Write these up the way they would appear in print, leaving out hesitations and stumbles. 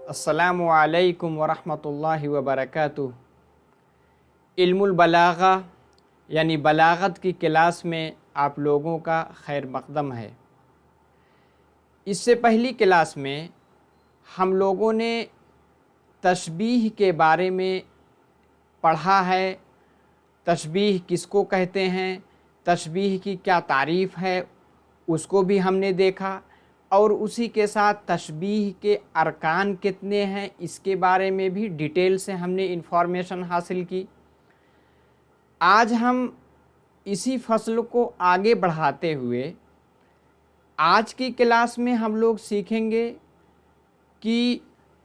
अस्सलामु अलैकुम वरहमतुल्लाहि वबरकातुह। इल्मुल बलागा यानी बलागत की क्लास में आप लोगों का खैर मक़दम है। इससे पहली क्लास में हम लोगों ने तशबीह के बारे में पढ़ा है। तशबीह किसको कहते हैं, तशबीह की क्या तारीफ़ है, उसको भी हमने देखा। और उसी के साथ तशबीह के अरकान कितने हैं, इसके बारे में भी डिटेल से हमने इन्फॉर्मेशन हासिल की। आज हम इसी फसल को आगे बढ़ाते हुए आज की क्लास में हम लोग सीखेंगे कि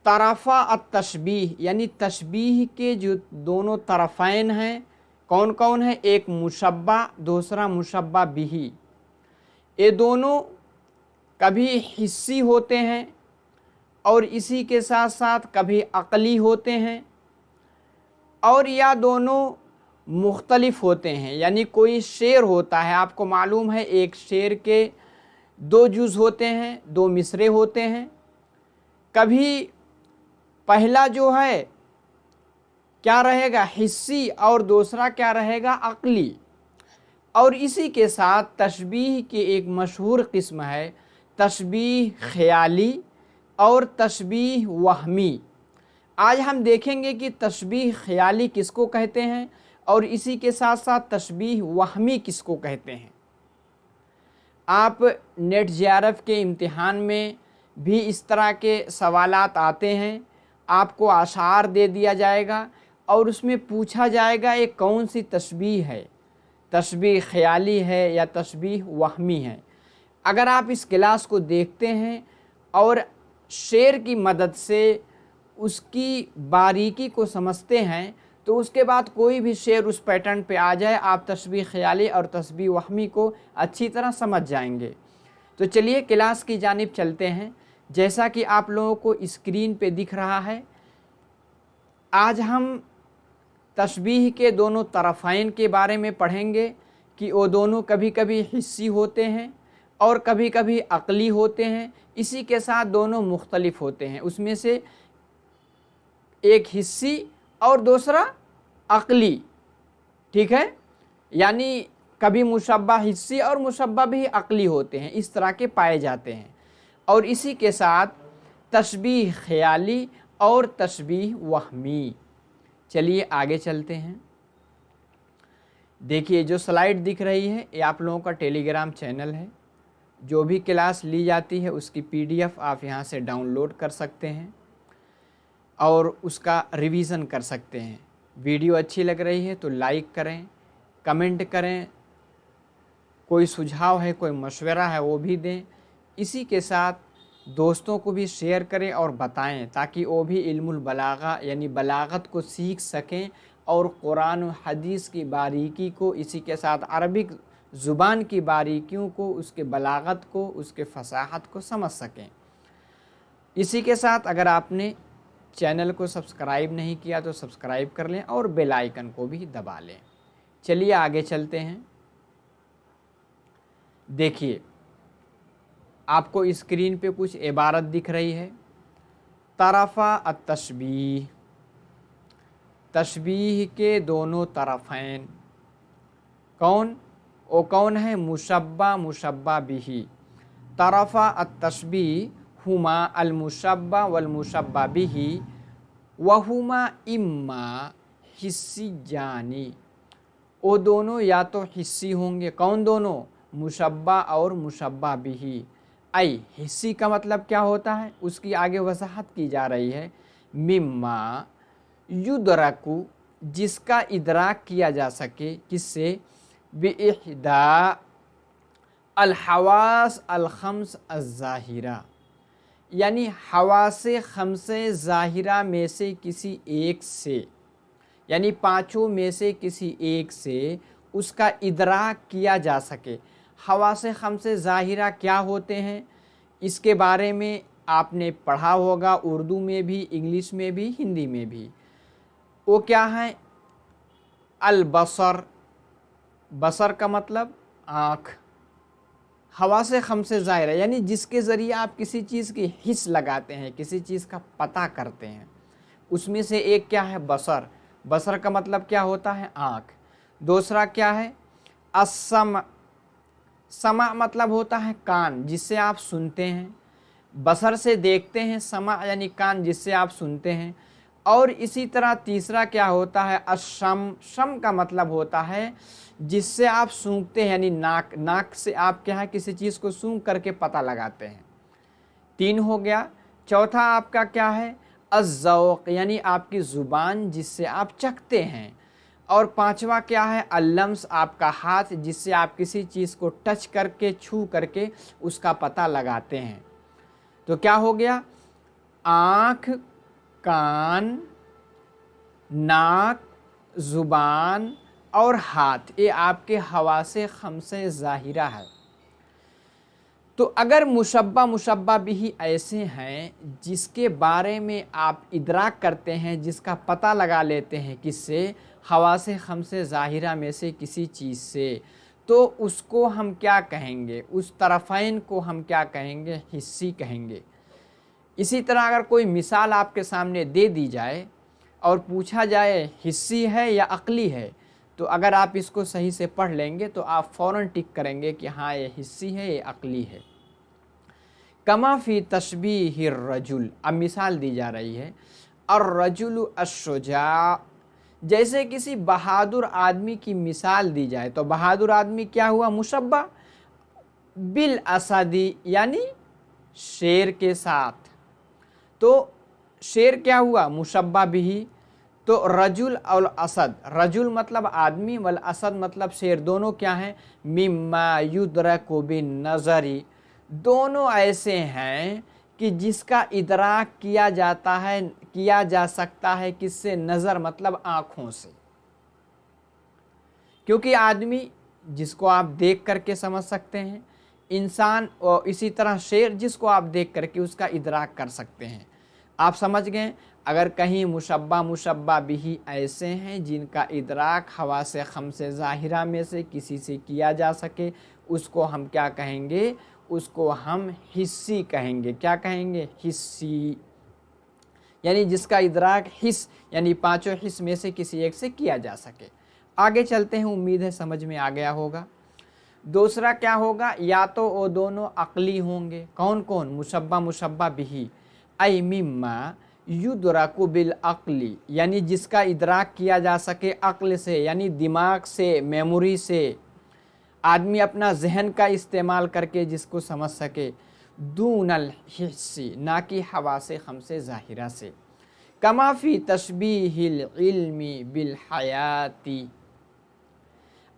तरफ़ा अत-तशबीह यानी तशबीह के जो दोनों तरफ़ैन हैं कौन कौन है, एक मुशब्बा दूसरा मुशब्बा बिही। ये दोनों कभी हिस्सी होते हैं और इसी के साथ साथ कभी अक़ली होते हैं, और या दोनों मुख्तलिफ होते हैं। यानी कोई शेर होता है, आपको मालूम है एक शेर के दो जुज़ होते हैं, दो मिसरे होते हैं। कभी पहला जो है क्या रहेगा, हिस्सी, और दूसरा क्या रहेगा, अक़ली। और इसी के साथ तशबीह की एक मशहूर किस्म है तशबीह ख़याली और तशबीह वहमी। आज हम देखेंगे कि तशबीह ख़याली किसको कहते हैं और इसी के साथ साथ तशबीह वहमी किसको कहते हैं। आप नेट JRF के इम्तिहान में भी इस तरह के सवालात आते हैं। आपको आशार दे दिया जाएगा और उसमें पूछा जाएगा ये कौन सी तशबीह है, तशबीह ख़याली है या तशबीह वहमी है। अगर आप इस क्लास को देखते हैं और शेर की मदद से उसकी बारीकी को समझते हैं तो उसके बाद कोई भी शेर उस पैटर्न पे आ जाए आप तशबीह ख़याली और तशबीह वहमी को अच्छी तरह समझ जाएंगे। तो चलिए क्लास की जानिब चलते हैं। जैसा कि आप लोगों को स्क्रीन पे दिख रहा है, आज हम तशबीह के दोनों तरफ़ैन के बारे में पढ़ेंगे कि वो दोनों कभी कभी हिस्सी होते हैं और कभी कभी अक़ली होते हैं। इसी के साथ दोनों मुख्तलिफ होते हैं, उसमें से एक हिस्सी और दूसरा अक़ली। ठीक है, यानी कभी मुशब्बा हिस्सी और मुशब्बा भी अक़ली होते हैं, इस तरह के पाए जाते हैं। और इसी के साथ तशबीह ख़याली और तशबीह वहमी। चलिए आगे चलते हैं। देखिए जो स्लाइड दिख रही है ये आप लोगों का टेलीग्राम चैनल है। जो भी क्लास ली जाती है उसकी PDF आप यहाँ से डाउनलोड कर सकते हैं और उसका रिवीज़न कर सकते हैं। वीडियो अच्छी लग रही है तो लाइक करें, कमेंट करें, कोई सुझाव है कोई मशवरा है वो भी दें। इसी के साथ दोस्तों को भी शेयर करें और बताएं ताकि वो भी इल्मुल बलागा यानी बलागत को सीख सकें और कुरान और हदीस की बारीकी को, इसी के साथ अरबिक ज़ुबान की बारीकियों को, उसके बलागत को, उसके फसाहत को समझ सकें। इसी के साथ अगर आपने चैनल को सब्सक्राइब नहीं किया तो सब्सक्राइब कर लें और बेल आइकन को भी दबा लें। चलिए आगे चलते हैं। देखिए आपको स्क्रीन पे कुछ इबारत दिख रही है। तरफ़ा अत-तशबीह, तशबीह के दोनों तरफ़ैन कौन, वो कौन है, मुशब्बा मुशब्बा बिही। तरफ़ा अत-तशबीह हुमा अल-मुशब्बा वल-मुशब्बा बिही वहुमा इम्मा हिस्सियानी। वो दोनों या तो हिस्सी होंगे, कौन दोनों, मुशब्बा और मुशब्बा बिही। आई हिस्सी का मतलब क्या होता है उसकी आगे वजाहत की जा रही है। मिम्मा युदरकु, जिसका इदराक किया जा सके, किससे, बिइहदा अल हवास अल खम्स अज़्ज़ाहिरा, यानी हवासे खम्से ज़ाहिरा में से किसी एक से, यानी पाँचों में से किसी एक से उसका इदराक किया जा सके। हवासे खम्से ज़ाहिरा क्या होते हैं इसके बारे में आपने पढ़ा होगा, उर्दू में भी, इंग्लिश में भी, हिंदी में भी। वो क्या है, अल बसर, बसर का मतलब आँख, حواس خمسہ ظاہرہ یعنی جس کے ذریعے آپ کسی چیز کی حس لگاتے ہیں، کسی چیز کا پتہ کرتے ہیں، اس میں سے ایک کیا ہے؟ بصر۔ بصر کا مطلب کیا ہوتا ہے؟ آنکھ۔ دوسرا کیا ہے؟ السمع۔ سمع مطلب ہوتا ہے کان، جس سے آپ سنتے ہیں، بصر سے دیکھتے ہیں، سمع یعنی کان جس سے آپ سنتے ہیں۔ اور اسی طرح تیسرا کیا ہوتا ہے؟ الشم۔ شم کا مطلب ہوتا ہے جس سے آپ سونگھتے ہیں، یعنی ناک۔ ناک سے آپ کیا ہے؟ کسی چیز کو سونگھ کر کے پتہ لگاتے ہیں۔ 3 ہو گیا۔ چوتھا آپ کا کیا ہے؟ الذوق یعنی آپ کی زبان جس سے آپ چکھتے ہیں۔ اور 5واں کیا ہے؟ اللمس آپ کا ہاتھ جس سے آپ کسی چیز کو ٹچ کر کے، چھو کر کے اس کا پتہ لگاتے ہیں۔ تو کیا ہو گیا؟ آنکھ، کان، ناک، زبان اور ہاتھ، یہ آپ کے حواس خمسہ ظاہرہ ہے۔ تو اگر مشبہ بھی ایسے ہیں جس کے بارے میں آپ ادراک کرتے ہیں، جس کا پتہ لگا لیتے ہیں، کس سے؟ حواس خمسہ ظاہرہ میں سے کسی چیز سے، تو اس کو ہم کیا کہیں گے؟ اس طرفین کو ہم کیا کہیں گے؟ حسی کہیں گے۔ اسی طرح اگر کوئی مثال آپ کے سامنے دے دی جائے اور پوچھا جائے حسی ہے یا عقلی ہے، تو اگر آپ اس کو صحیح سے پڑھ لیں گے تو آپ فوراً ٹک کریں گے کہ ہاں یہ حسی ہے، یہ عقلی ہے۔ کما فی تشبیہ الرجل، اب مثال دی جا رہی ہے، الرجل الشجاع، جیسے کسی بہادر آدمی کی مثال دی جائے تو بہادر آدمی کیا ہوا؟ مشبہ، بالاسدی یعنی شیر کے ساتھ، تو شیر کیا ہوا؟ مشبہ بھی۔ تو رجل اور اسد، رجل مطلب آدمی والاسد مطلب شیر، دونوں کیا ہیں؟ مما یدرک بالنظر، دونوں ایسے ہیں کہ جس کا ادراک کیا جاتا ہے، کیا جا سکتا ہے، کس سے؟ نظر مطلب آنکھوں سے۔ کیونکہ آدمی جس کو آپ دیکھ کر کے سمجھ سکتے ہیں، انسان، اور اسی طرح شیر جس کو آپ دیکھ کر کے اس کا ادراک کر سکتے ہیں۔ آپ سمجھ گئے؟ اگر کہیں مشبہ بھی ایسے ہیں جن کا ادراک حواس خمسہ ظاہرہ میں سے کسی سے کیا جا سکے، اس کو ہم کیا کہیں گے؟ اس کو ہم حسی کہیں گے۔ کیا کہیں گے؟ حسی، یعنی جس کا ادراک حس یعنی پانچوں حس میں سے کسی ایک سے کیا جا سکے۔ آگے چلتے ہیں، امید ہے سمجھ میں آ گیا ہوگا۔ دوسرا کیا ہوگا؟ یا تو وہ دونوں عقلی ہوں گے۔ کون کون؟ مشبہ بھی، ای مما یدرک بالعقل، یعنی جس کا ادراک کیا جا سکے عقل سے، یعنی دماغ سے، میموری سے، آدمی اپنا ذہن کا استعمال کر کے جس کو سمجھ سکے، دون الحسی، نہ کہ حواس خمسہ ظاہرہ سے۔ کما فی تشبیہ العلم بالحیات،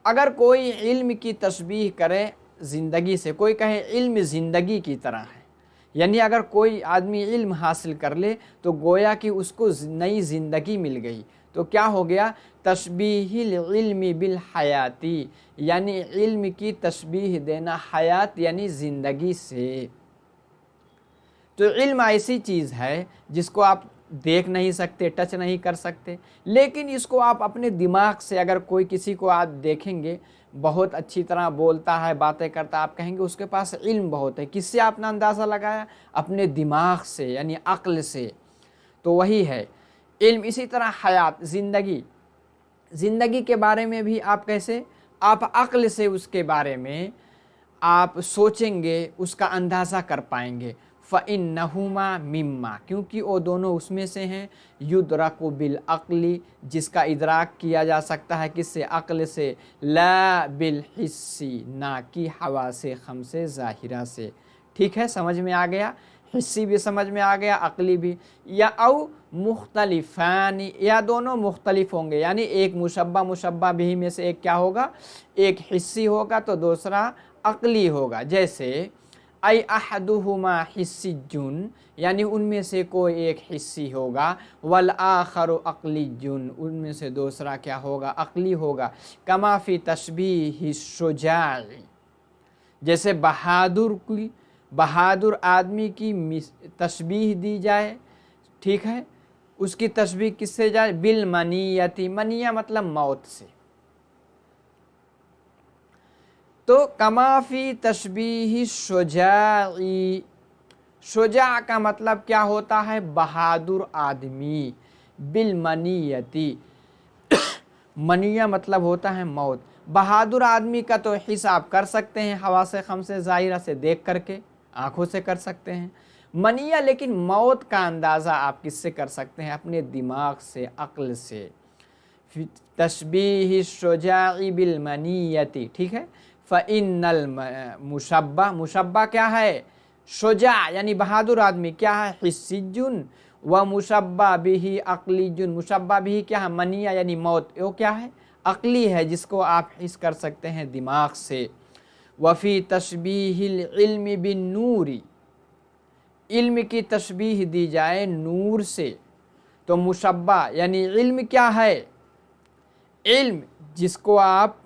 اگر کوئی علم کی تشبیہ کرے زندگی سے، کوئی کہے علم زندگی کی طرح ہے، یعنی اگر کوئی آدمی علم حاصل کر لے تو گویا کہ اس کو نئی زندگی مل گئی، تو کیا ہو گیا؟ تشبیہ العلم بالحیاتی، یعنی علم کی تشبیہ دینا حیات یعنی زندگی سے۔ تو علم ایسی چیز ہے جس کو آپ دیکھ نہیں سکتے، ٹچ نہیں کر سکتے، لیکن اس کو آپ اپنے دماغ سے، اگر کوئی کسی کو آپ دیکھیں گے بہت اچھی طرح بولتا ہے، باتیں کرتا ہے، آپ کہیں گے اس کے پاس علم بہت ہے۔ کس سے آپ نے اندازہ لگایا؟ اپنے دماغ سے، یعنی عقل سے۔ تو وہی ہے علم۔ اسی طرح حیات، زندگی، زندگی کے بارے میں بھی آپ کیسے؟ آپ عقل سے اس کے بارے میں آپ سوچیں گے، اس کا اندازہ کر پائیں گے۔ فَإِنَّهُمَا مِمَّا، کیونکہ وہ دونوں اس میں سے ہیں، یدرک بالعقل، جس کا ادراک کیا جا سکتا ہے کس سے؟ عقل سے، لا بالحس، نہ کہ حواس خمسہ ظاہرہ سے۔ ٹھیک ہے، سمجھ میں آ گیا؟ حسی بھی سمجھ میں آ گیا، عقلی بھی۔ یا او مختلفان، یا دونوں مختلف ہوں گے، یعنی ایک مشبہ بھی میں سے ایک کیا ہوگا؟ ایک حسی ہوگا تو دوسرا عقلی ہوگا۔ جیسے ای احدہما حسی، یعنی ان میں سے کوئی ایک حسی ہوگا، والآخر عقلی، ان میں سے دوسرا کیا ہوگا؟ عقلی ہوگا۔ کما فی تشبیہ الشجاع، جیسے بہادر آدمی کی تشبیہ دی جائے، ٹھیک ہے، اس کی تشبیہ کس سے جائے؟ بالمنیۃ، منیہ مطلب موت سے۔ تو कमाफ़ी तशबीह शुजाई, शुजा का मतलब क्या होता है? बहादुर आदमी। बिलमनीयती, मनिया मतलब होता है मौत। बहादुर आदमी का तो हिसाब कर सकते हैं हवासे खमसे ज़ाहिरा से देख करके, आँखों से कर सकते हैं। मनिया लेकिन मौत का अंदाज़ा आप किससे कर सकते हैं? अपने दिमाग से, अक्ल से। तशबीह शुजाई बिलमनीयती, ठीक है। फ़इन्नल मुशब्बा, मुशब्बा क्या है? शुजा यानी बहादुर आदमी क्या है? हिस्सिजुन व मुशब्बा बिही अक्लीजुन, मुशब्बा बिही क्या है? मनिया यानी मौत, वो क्या है? अक्ली है, जिसको आप हिस कर सकते हैं दिमाग से। वफ़ी तशबीहिल इल्म बिन नूरी, इल्म की तशबीह दी जाए नूर से, तो मुशब्बा यानी इल्म क्या है? इल्म जिसको आप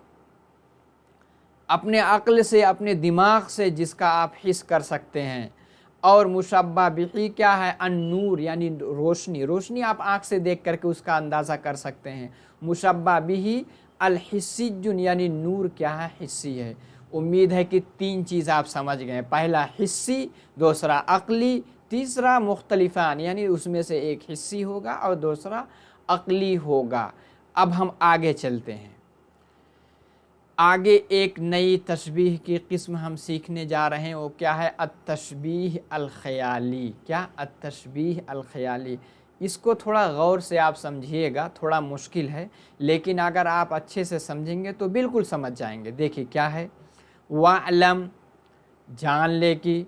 अपने अक्ल से, अपने दिमाग से जिसका आप हिस कर सकते हैं। और मुशब्बा बिही क्या है? अन्नूर यानी रोशनी, रोशनी आप आँख से देख करके उसका अंदाज़ा कर सकते हैं। मुशब्बा बिही अलहिस्सिजुन यानी नूर क्या है? हिस्सी है। उम्मीद है कि 3 चीज़ आप समझ गए। पहला हिस्सी, दूसरा अक्ली, तीसरा मुख्तलिफान यानी उसमें से एक हिस्सी होगा और दूसरा अक्ली होगा। अब हम आगे चलते हैं। आगे एक नई तशबीह की किस्म हम सीखने जा रहे हैं, वो क्या है? अत-तशबीह अल-ख़याली। क्या? अत-तशबीह अल-ख़याली। इसको थोड़ा गौर से आप समझिएगा, थोड़ा मुश्किल है, लेकिन अगर आप अच्छे से समझेंगे तो बिल्कुल समझ जाएंगे। देखिए क्या है? वअलम, जान ले कि,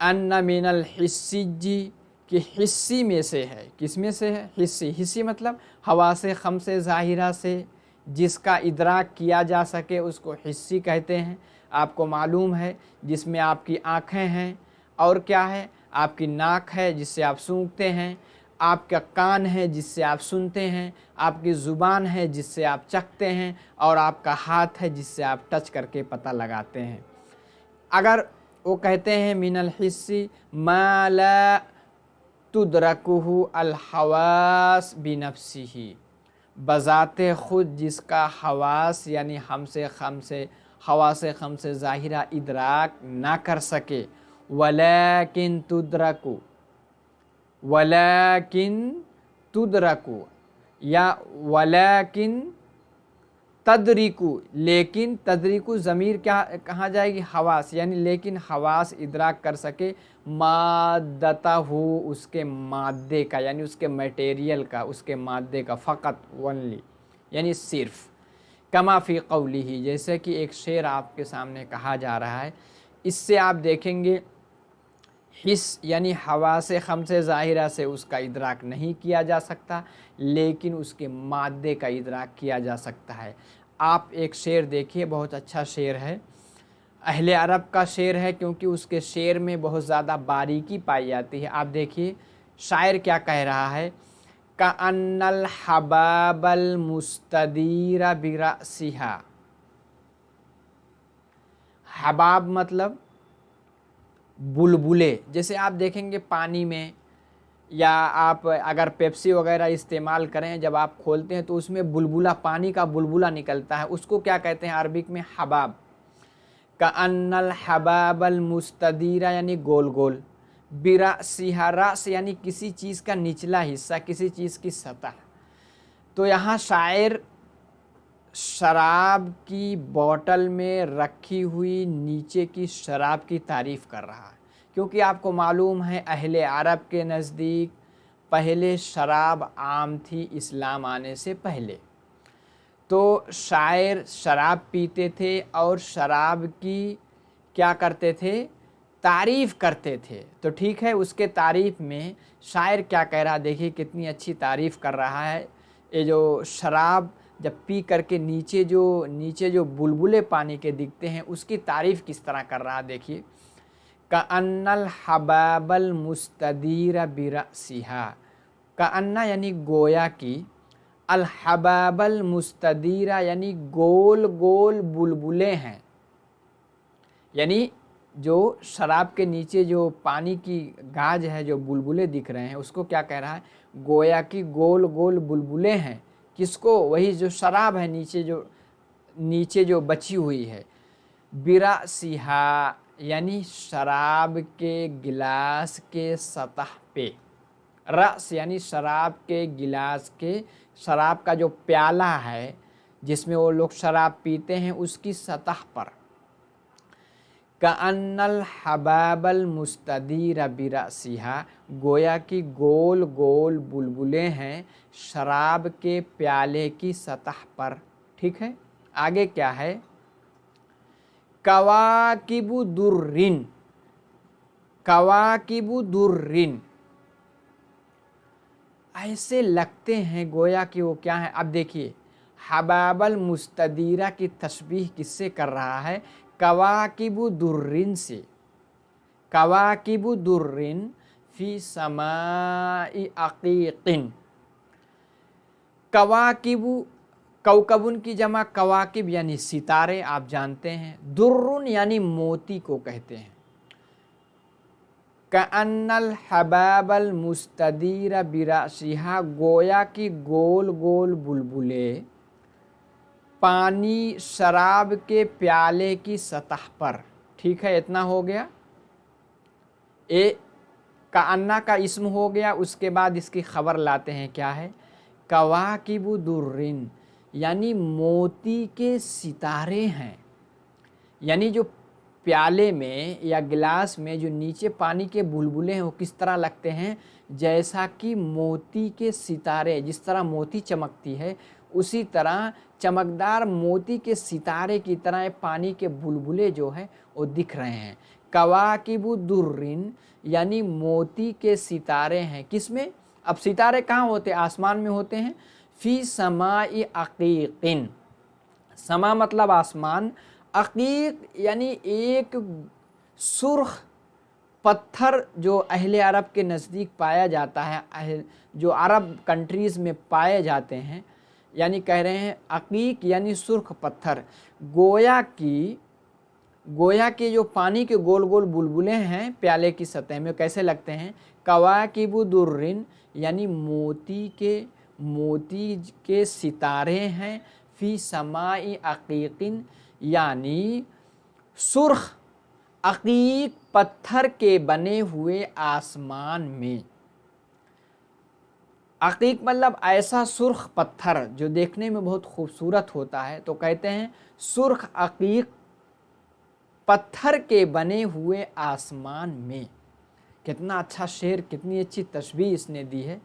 अन्न मिनल हिस्सिजी, कि हिस्सी में से है। किस में से है? हिस्सी। हिस्सी मतलब हवासे खमसे ज़ाहिरा से जिसका इदराक किया जा सके उसको हिस्सी कहते हैं। आपको मालूम है जिसमें आपकी आँखें हैं, और क्या है? आपकी नाक है जिससे आप सूंघते हैं, आपका कान है जिससे आप सुनते हैं, आपकी ज़ुबान है जिससे आप चखते हैं, और आपका हाथ है जिससे आप टच करके पता लगाते हैं। अगर वो कहते हैं मिनल हिस्सी मा ला तुदरकुहु अल हवास बिनफ्सिही, बज़ाते ख़ुद जिसका हवास यानी हवासे खमसे ज़ाहिरा इदराक ना कर सके। वलाकिन तुदरकु या वलाकिन तदरिकु, लेकिन तदरिकु ज़मीर क्या कहाँ जाएगी? हवास, यानी लेकिन हवास इदराक कर सके माद्दतहु, उसके मादे का, यानी उसके मटेरियल का, उसके मादे का। फ़क़त वनली यानी सिर्फ। कमा फ़ी क़ौलिही, जैसे कि एक शेर आपके सामने कहा जा रहा है। इससे आप देखेंगे हिस यानी हवासे खमसे ज़ाहिरा से उसका इदराक नहीं किया जा सकता, लेकिन उसके मादे का इदराक किया जा सकता है। आप एक शेर देखिए, बहुत अच्छा शेर है, अहले अरब का शेर है, क्योंकि उसके शेर में बहुत ज़्यादा बारीकी पाई जाती है। आप देखिए शायर क्या कह रहा है? कअन्नल हबाबल मुस्तदीर बिरअसिहा। हबाब मतलब बुलबुले। जैसे आप देखेंगे पानी में, या आप अगर पेप्सी वगैरह इस्तेमाल करें, जब आप खोलते हैं तो उसमें बुलबुला, पानी का बुलबुला निकलता है, उसको क्या कहते हैं अरबिक में? हबाब। कअन्नल हबाबल मुस्तदीरा यानी गोल गोल, बिरअसिहा, रअस यानी किसी चीज़ का निचला हिस्सा, किसी चीज़ की सतह। तो यहाँ शायर शराब की बोतल में रखी हुई नीचे की शराब की तारीफ़ कर रहा है, क्योंकि आपको मालूम है अहले अरब के नज़दीक पहले शराब आम थी इस्लाम आने से पहले। तो शायर शराब पीते थे और शराब की क्या करते थे? तारीफ़ करते थे। तो ठीक है, उसके तारीफ़ में शायर क्या कह रहा है? देखिए कितनी अच्छी तारीफ़ कर रहा है। ये जो शराब जब पी करके नीचे जो बुलबुले पानी के दिखते हैं, उसकी तारीफ़ किस तरह कर रहा है? देखिए, कअन्नल हबाबल मुस्तदीर बिरअसिहा, कअन्ना यानी गोया की, अल हबाबल मुस्तदीरा यानी गोल गोल बुलबुले हैं, यानी जो शराब के नीचे जो पानी की गाज है, जो बुलबुले दिख रहे हैं, उसको क्या कह रहा है? गोया की गोल गोल बुलबुले हैं। किसको? वही जो शराब है नीचे जो बची हुई है। बिरासिहा यानी शराब के गिलास के सतह पे, रस यानी शराब के गिलास के, शराब का जो प्याला है जिसमें वो लोग शराब पीते हैं उसकी सतह पर। कअन्नल हबाबल मुस्तदीर बिरासिहा, गोया की गोल गोल बुलबुले हैं शराब के प्याले की सतह पर। ठीक है, आगे क्या है? कवाकिबु दुर्रिन, कवाकिबु दुर्रिन, ऐसे लगते हैं गोया कि वो क्या है। अब देखिए, हबाबल मुस्तदीरा की तशबीह किससे कर रहा है? कवाकिबु दुर्रिन से। कवाकिबु दुर्रिन फी समाई अकीकिन। कवाकिबु, कौकबुन की जमा कवाकिब यानी सितारे, आप जानते हैं। दुर्रुन यानी मोती को कहते हैं। कअन्नल हबाबल मुस्तदीर बिरासिहा, गोया की गोल गोल बुलबुले पानी शराब के प्याले की सतह पर। ठीक है, इतना हो गया। ए कअन्ना का इस्म हो गया, उसके बाद इसकी खबर लाते हैं, क्या है? कवाकिबु दुर्रिन यानी मोती के सितारे हैं। यानी जो प्याले में या गिलास में जो नीचे पानी के बुलबुले हैं वो किस तरह लगते हैं? जैसा कि मोती के सितारे, जिस तरह मोती चमकती है उसी तरह चमकदार मोती के सितारे की तरह पानी के बुलबुले जो है वो दिख रहे हैं। कवाकिबु दुर्रिन यानी मोती के सितारे हैं। किस में? अब सितारे कहाँ होते हैं? आसमान में होते हैं। फी समाई अकीकिन, समा मतलब आसमान, अकीक यानी एक सुर्ख पत्थर जो अहले अरब के नज़दीक पाया जाता है, जो अरब कंट्रीज़ में पाए जाते हैं, यानी कह रहे हैं अकीक यानी सुर्ख पत्थर। गोया के जो पानी के गोल गोल बुलबुले हैं प्याले की सतह में, कैसे लगते हैं? कवाकिबु दुर्रिन यानी मोती के सितारे हैं। फी समाई अकीकिन यानी सुर्ख अकीक पत्थर के बने हुए आसमान में। अकीक मतलब ऐसा सुर्ख पत्थर जो देखने में बहुत खूबसूरत होता है, तो कहते हैं सुर्ख अकीक पत्थर के बने हुए आसमान में। कितना अच्छा शेर, कितनी अच्छी तशबीह इसने दी है।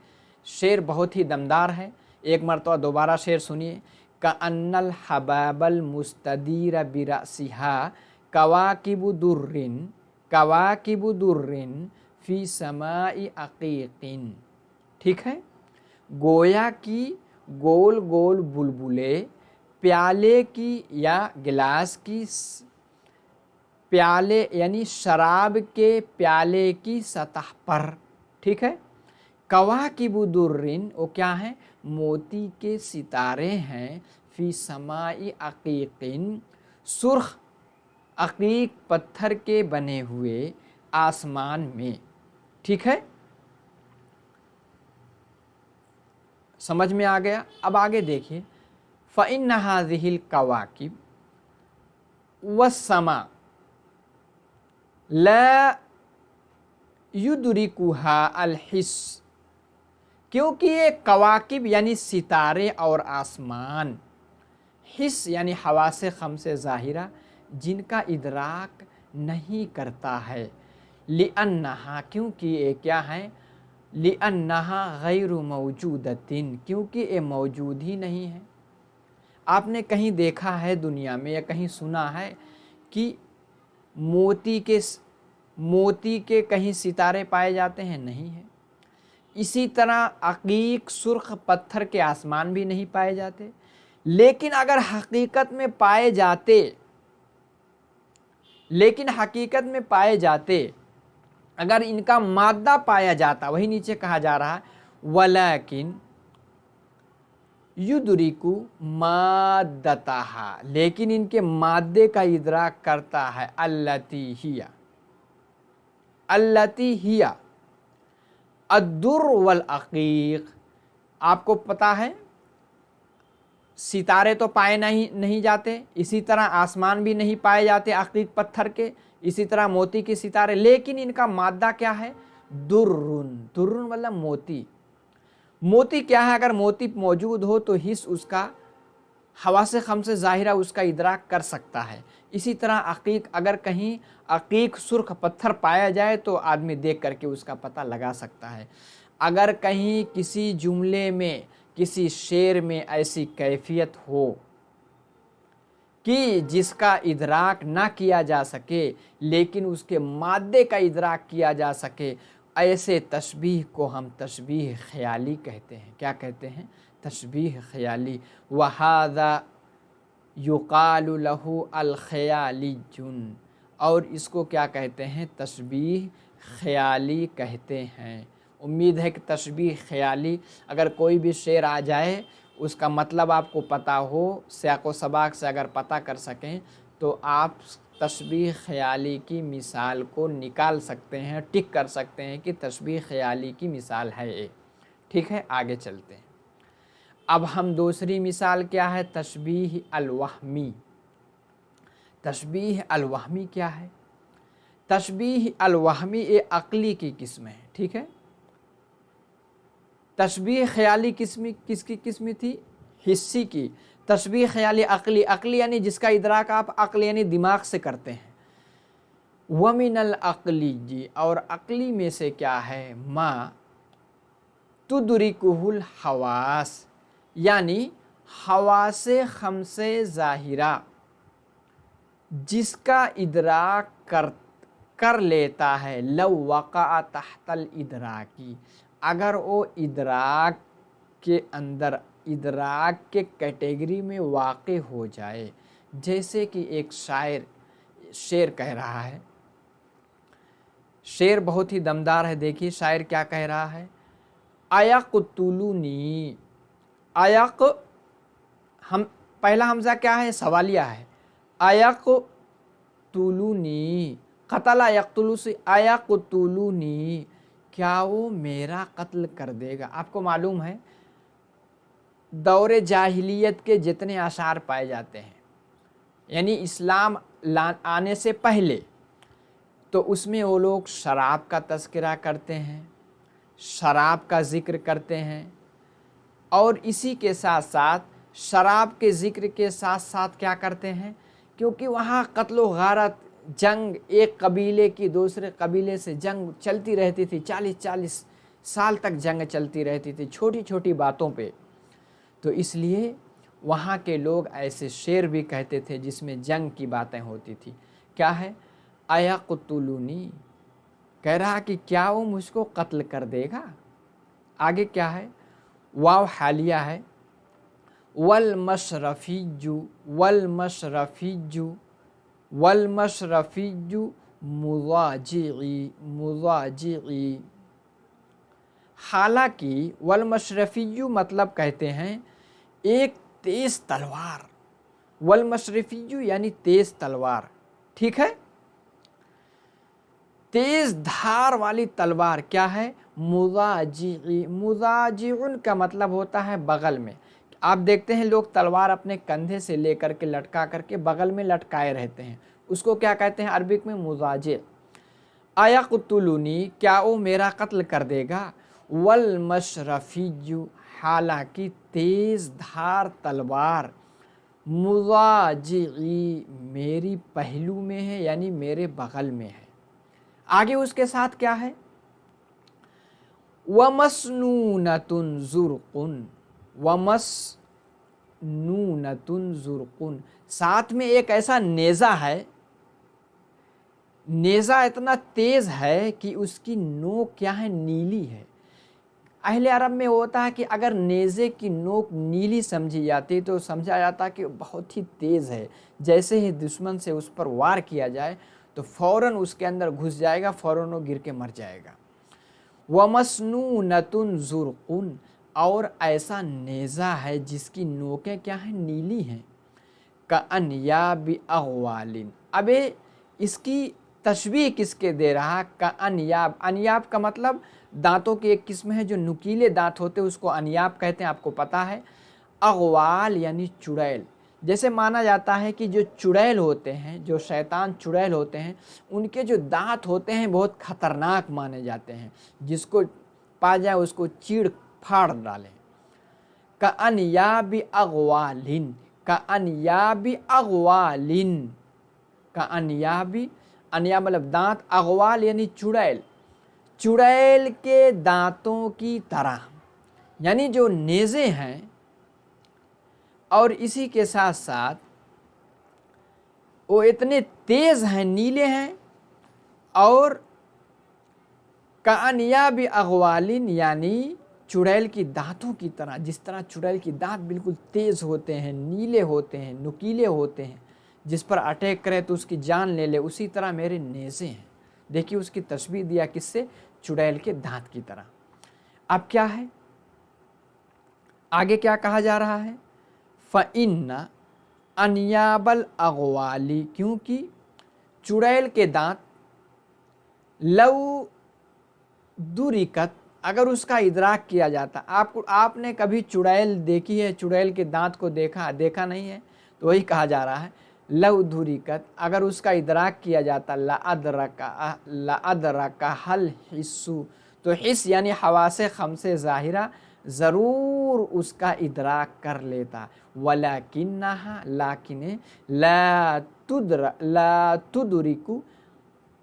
शेर बहुत ही दमदार है। एक मरतबा दोबारा शेर सुनिए। कअन्नल हबाबल मुस्तदीर बिरासिहा कवाकिबु दुर्रिन फी समाई अकीकिन। ठीक है, गोया की गोल गोल बुलबुले प्याले की या गिलास की, प्याले यानी शराब के प्याले की सतह पर। ठीक है, कवाकिबु दुर्रिन वो क्या है? मोती के सितारे हैं। फी समाई अकीकिन सुर्ख अकीक पत्थर के बने हुए आसमान में। ठीक है, समझ में आ गया? अब आगे देखिए। फ़इन्न हाज़िहिल कवाकिब वस्समा ला युदरिकुहा अल हिस्स, क्योंकि ये कवाकिब यानी सितारे और आसमान, हिस्स यानी हवासे खमसे ज़ाहिरा, जिनका इदराक नहीं करता है। लिअन्नहा, क्योंकि ये क्या है? लिअन्नहा गैरु मौजूदतिन, क्योंकि ये मौजूद ही नहीं है। आपने कहीं देखा है दुनिया में या कहीं सुना है कि मोती के कहीं सितारे पाए जाते हैं? नहीं है। इसी तरह अकीक सुर्ख पत्थर के आसमान भी नहीं पाए जाते। लेकिन अगर हकीकत में पाए जाते, अगर इनका मादा पाया जाता, वही नीचे कहा जा रहा है वलाकिन युदरिकु माद्दताहा, लेकिन इनके मादे का इदराक करता है अल्लती हिया अद्दुर वल अकीक। आपको पता है सितारे तो पाए नहीं जाते, इसी तरह आसमान भी नहीं पाए जाते अकीक पत्थर के, इसी तरह मोती के सितारे, लेकिन इनका मादा क्या है? दुर्रुन। दुर्रुन मतलब मोती। मोती क्या है? अगर मोती मौजूद हो तो हिस्स उसका हवा से खम से ज़ाहिरा उसका इदराक कर सकता है। इसी तरह अकीक, अगर कहीं अकीक सुर्ख पत्थर पाया जाए तो आदमी देख करके उसका पता लगा सकता है। अगर कहीं किसी जुमले में, किसी शेर में ऐसी कैफियत हो कि जिसका इदराक ना किया जा सके लेकिन उसके मादे का इदराक किया जा सके, ऐसे तशबीह को हम तशबीह ख़याली कहते हैं। क्या कहते हैं? तशबीह ख़याली। वहादा युक़ालु लहू अल ख़यालियुन, और इसको क्या कहते हैं? तशबीह ख़याली कहते हैं। उम्मीद है कि तशबीह ख़याली, अगर कोई भी शेर आ जाए उसका मतलब आपको पता हो, सियाक़ व सबाक़ से अगर पता कर सकें तो आप तशबीह ख़याली की मिसाल को निकाल सकते हैं, टिक कर सकते हैं कि तशबीह ख़याली की मिसाल है ये। ठीक है, आगे चलते हैं। अब हम दूसरी मिसाल क्या है? तशबीह अल-वहमी। तशबीह अल-वहमी क्या है? तशबीह अल-वहमी ये अक़ली की किस्म है। ठीक है, तशबीह ख़याली किसकी किस्म थी? हिस्सी की। तशबीह ख़याली अक़ली, अक़ली यानी जिसका इदराक आप अक़ल यानी दिमाग से करते हैं। वमिनल अक़ली जी, और अक़ली में से क्या है? मा तुदरिकुहुल हवास, यानी हवासे खमसे ज़ाहिरा, जिसका इदराक कर लेता है। लव वक़ा तहतल इदराकी, अगर वो इदराक के अंदर, इदराक के कैटेगरी में वाक़े हो जाए। जैसे कि एक शायर शेर कह रहा है, शेर बहुत ही दमदार है। देखिए शायर क्या कह रहा है? अयक़्तुलूनी, अयक़, हम पहला हमज़ा क्या है? सवालिया है। अयक़्तुलूनी, क़तला यक़्तुलू से अयक़्तुलूनी, क्या वो मेरा कत्ल कर देगा? आपको मालूम है दौरे जाहिलियत के जितने आसार पाए जाते हैं, यानी इस्लाम आने से पहले, तो उसमें वो लोग शराब का तज़किरा करते हैं, शराब का ज़िक्र करते हैं, और इसी के साथ साथ शराब के ज़िक्र के साथ साथ क्या करते हैं? क्योंकि वहाँ क़त्ल व गारत, जंग, एक कबीले की दूसरे कबीले से जंग चलती रहती थी, 40-40 साल तक जंग चलती रहती थी छोटी छोटी बातों पे। तो इसलिए वहाँ के लोग ऐसे शेर भी कहते थे जिसमें जंग की बातें होती थी। क्या है? अयक़्तुलूनी, कह रहा कि क्या वो मुझको कत्ल कर देगा। आगे क्या है? वाव हालिया है। वल मशरफ़िय्यु, वल मशरफ़िय्यु, वल मशरफ़िय्यु मुज़ाजिई, मुज़ाजिई। हालांकि वल मशरफ़िय्यु मतलब कहते हैं एक तेज़ तलवार। वल मशरफ़िय्यु यानी तेज़ तलवार। ठीक है, तेज़ धार वाली तलवार। क्या है? मुज़ाजिई, मुज़ाजिउन का मतलब होता है बगल में। आप देखते हैं लोग तलवार अपने कंधे से लेकर के लटका करके बगल में लटकाए रहते हैं, उसको क्या कहते हैं अरबिक में? मुज़ाजि। अयक़्तुलूनी, क्या वो मेरा कत्ल कर देगा। वल मशरफ़िय्यु, हालांकि तेज़ धार तलवार, मुज़ाजिई, मेरी पहलू में है यानी मेरे बगल में है। आगे उसके साथ क्या है? वमस्नूनतुन ज़ुर्क़ुन, वमस्नूनतुन ज़ुर्क़ुन, साथ में एक ऐसा नेज़ा है, नेज़ा इतना तेज़ है कि उसकी नोक क्या है? नीली है। अहले अरब में होता है कि अगर नेज़े की नोक नीली समझी जाती तो समझा जाता कि बहुत ही तेज़ है, जैसे ही दुश्मन से उस पर वार किया जाए तो फ़ौरन उसके अंदर घुस जाएगा, फ़ौरन वो गिर के मर जाएगा। वमस्नूनतुन ज़ुर्क़ुन, और ऐसा नेज़ा है जिसकी नोकें क्या हैं? नीली हैं। कअन्याबि अग़वालिन, अबे इसकी तशबीह किसके दे रहा? कअन्याब, अन्याब का मतलब दांतों की एक किस्म है जो नुकीले दांत होते हैं, उसको अन्याब कहते हैं, आपको पता है। अगवाल यानी चुड़ैल। जैसे माना जाता है कि जो चुड़ैल होते हैं, जो शैतान चुड़ैल होते हैं, उनके जो दांत होते हैं बहुत खतरनाक माने जाते हैं, जिसको पा जाए उसको चीड़ फाड़ डालें। का अनयाबि अगवालिन, का अनयाबि अगवालिन, का अनयाबि, अनया मतलब दांत, अगवाल यानी चुड़ैल, चुड़ैल के दांतों की तरह, यानी जो नेज़े हैं। और इसी के साथ साथ वो इतने तेज़ हैं, नीले हैं। और कानियाबी अगवालिन यानी चुड़ैल की दांतों की तरह, जिस तरह चुड़ैल की दांत बिल्कुल तेज़ होते हैं, नीले होते हैं, नुकीले होते हैं, जिस पर अटैक करे तो उसकी जान ले ले, उसी तरह मेरे नेज़े हैं। देखिए उसकी तस्वीर दिया किससे, चुड़ैल के दांत की तरह। अब क्या है, आगे क्या कहा जा रहा है, फ़इन्ना अनियाबल अगवाली, क्योंकि चुड़ैल के दांत लव दुरिकत, अगर उसका इदराक किया जाता, आपने कभी चुड़ैल देखी है, चुड़ैल के दांत को देखा नहीं है, तो वही कहा जा रहा है लव दुरिकत, अगर उसका इदराक किया जाता, लाअदरका हल हिस्सु, तो हिस्स यानी हवासे खमसे ज़ाहिरा, ज़रूर उसका इदराक कर लेता। वलाकिन्नहा, लाकिन ला तुदरिकु,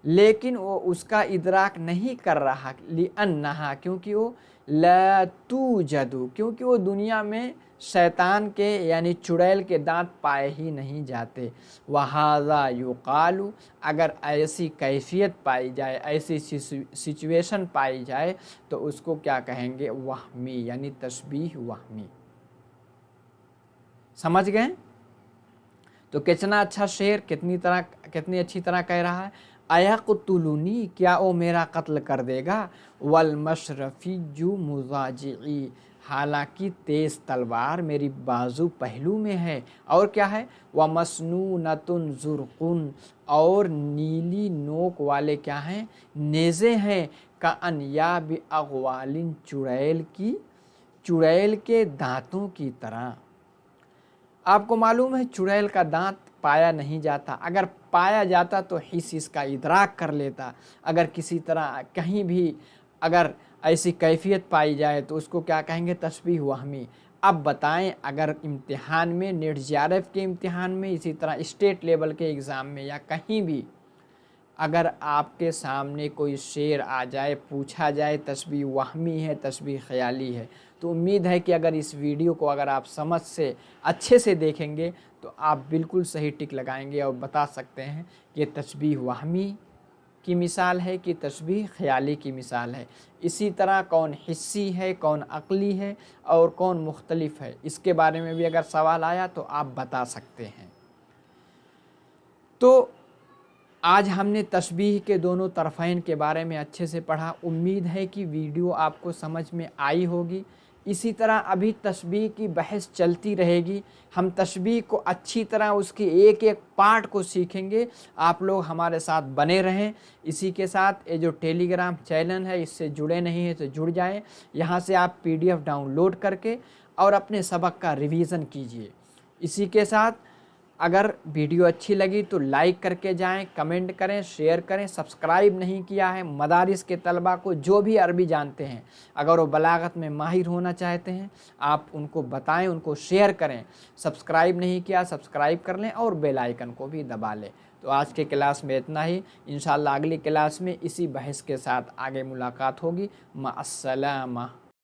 लेकिन वो उसका इदराक नहीं कर रहा, लिअन्नहा, क्योंकि वो ला तूजदु, क्योंकि वो दुनिया में शैतान के यानी चुड़ैल के दांत पाए ही नहीं जाते। वहाज़ा युकालु, अगर ऐसी कैफियत पाई जाए, ऐसी सिचुएशन पाई जाए, तो उसको क्या कहेंगे, वहमी, यानी तशबीह वहमी। समझ गए? तो कितना अच्छा शेर, कितनी अच्छी तरह कह रहा है, अयक़्तुलुनी, क्या वो मेरा कत्ल कर देगा, वल मशरफ़िय्यु मुज़ाजिई, हालांकि तेज़ तलवार मेरी बाजू पहलू में है। और क्या है, व मसनूनतुन ज़ुर्क़ुन, और नीली नोक वाले क्या हैं, नेज़े हैं, का अनयाबि अगवालिन, चुड़ैल के दांतों की तरह। आपको मालूम है चुड़ैल का दांत पाया नहीं जाता, अगर पाया जाता तो हिस्स इसका इदराक कर लेता। अगर किसी तरह कहीं भी अगर ऐसी कैफियत पाई जाए तो उसको क्या कहेंगे, तशबीह वहमी। अब बताएं, अगर इम्तिहान में, नेट जेआरएफ के इम्तिहान में, इसी तरह स्टेट लेवल के एग्ज़ाम में, या कहीं भी अगर आपके सामने कोई शेर आ जाए, पूछा जाए तशबीह वहमी है, तशबीह ख़याली है, तो उम्मीद है कि अगर इस वीडियो को अगर आप समझ से अच्छे से देखेंगे तो आप बिल्कुल सही टिक लगाएंगे और बता सकते हैं कि तशबीह वहमी की मिसाल है कि तशबीह ख़याली की मिसाल है। इसी तरह कौन हिस्सी है, कौन अक़ली है और कौन मुख्तलिफ है, इसके बारे में भी अगर सवाल आया तो आप बता सकते हैं। तो आज हमने तशबीह के दोनों तरफ़ैन के बारे में अच्छे से पढ़ा। उम्मीद है कि वीडियो आपको समझ में आई होगी। इसी तरह अभी तशबीह की बहस चलती रहेगी। हम तशबीह को अच्छी तरह उसकी एक एक पार्ट को सीखेंगे। आप लोग हमारे साथ बने रहें। इसी के साथ ये जो टेलीग्राम चैनल है, इससे जुड़े नहीं हैं तो जुड़ जाएं। यहाँ से आप PDF डाउनलोड करके और अपने सबक का रिवीज़न कीजिए। इसी के साथ अगर वीडियो अच्छी लगी तो लाइक करके जाएं, कमेंट करें, शेयर करें। सब्सक्राइब नहीं किया है, मदारिस के तलबा को जो भी अरबी जानते हैं, अगर वो बलागत में माहिर होना चाहते हैं, आप उनको बताएं, उनको शेयर करें। सब्सक्राइब नहीं किया, सब्सक्राइब कर लें और बेल आइकन को भी दबा लें। तो आज के क्लास में इतना ही। इंशाअल्लाह अगली क्लास में इसी बहस के साथ आगे मुलाकात होगी। मा अस्सलामा।